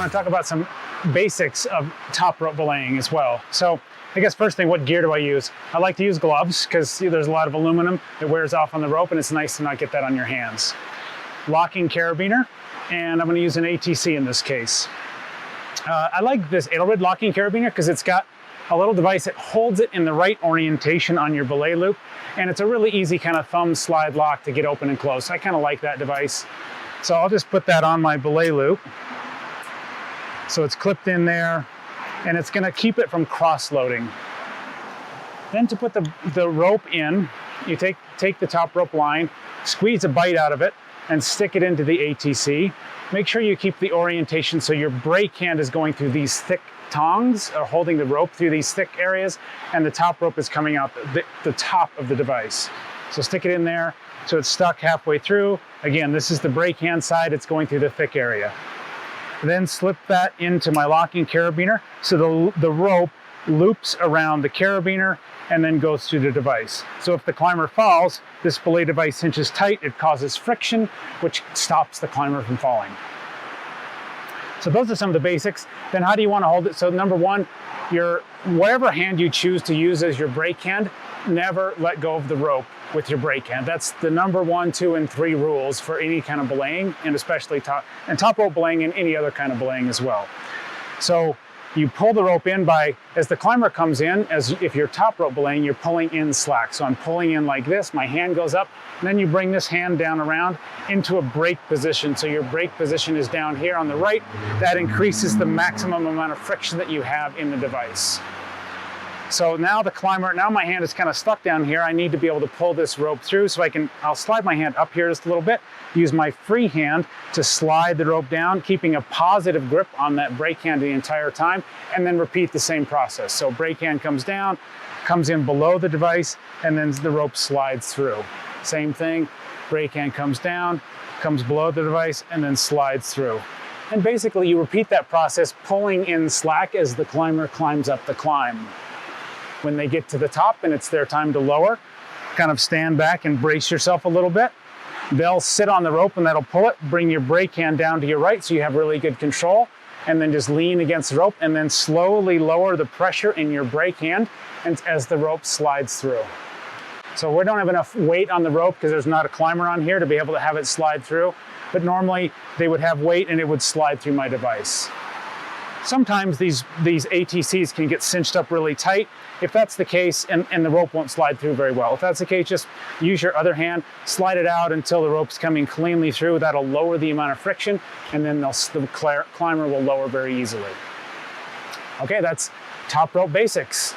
going to talk about some basics of top rope belaying as well. So I guess first thing, what gear do I use? I like to use gloves because there's a lot of aluminum that wears off on the rope and it's nice to not get that on your hands. Locking carabiner, and I'm going to use an ATC in this case. I like this Adelrid locking carabiner because it's got a little device that holds it in the right orientation on your belay loop, and it's a really easy kind of thumb slide lock to get open and close. So I kind of like that device. So I'll just put that on my belay loop. So it's clipped in there, and it's going to keep it from cross-loading. Then to put the rope in, you take the top rope line, squeeze a bite out of it, and stick it into the ATC. Make sure you keep the orientation so your brake hand is going through these thick tongs, or holding the rope through these thick areas, and the top rope is coming out the top of the device. So stick it in there so it's stuck halfway through. Again, this is the brake hand side, it's going through the thick area. Then slip that into my locking carabiner so the rope loops around the carabiner and then goes through the device. So if the climber falls, this belay device cinches tight, it causes friction, which stops the climber from falling. So those are some of the basics. Then how do you want to hold it? So number one, whatever hand you choose to use as your brake hand, never let go of the rope with your brake hand. That's the number 1, 2, and 3 rules for any kind of belaying, and especially top rope belaying and any other kind of belaying as well. So you pull the rope in as the climber comes in, as if you're top rope belaying, you're pulling in slack. So I'm pulling in like this, my hand goes up, and then you bring this hand down around into a brake position. So your brake position is down here on the right. That increases the maximum amount of friction that you have in the device. So now my hand is kind of stuck down here. I need to be able to pull this rope through, so I'll slide my hand up here just a little bit, use my free hand to slide the rope down, keeping a positive grip on that brake hand the entire time, and then repeat the same process. So brake hand comes down, comes in below the device, and then the rope slides through. Same thing, brake hand comes down, comes below the device, and then slides through. And basically you repeat that process, pulling in slack as the climber climbs up the climb. When they get to the top and it's their time to lower, kind of stand back and brace yourself a little bit. They'll sit on the rope and that'll pull it. Bring your brake hand down to your right so you have really good control, and then just lean against the rope and then slowly lower the pressure in your brake hand as the rope slides through. So we don't have enough weight on the rope because there's not a climber on here to be able to have it slide through, but normally they would have weight and it would slide through my device. Sometimes these ATCs can get cinched up really tight. If that's the case, and the rope won't slide through very well. If that's the case, just use your other hand, slide it out until the rope's coming cleanly through. That'll lower the amount of friction, and then the climber will lower very easily. Okay, that's top rope basics.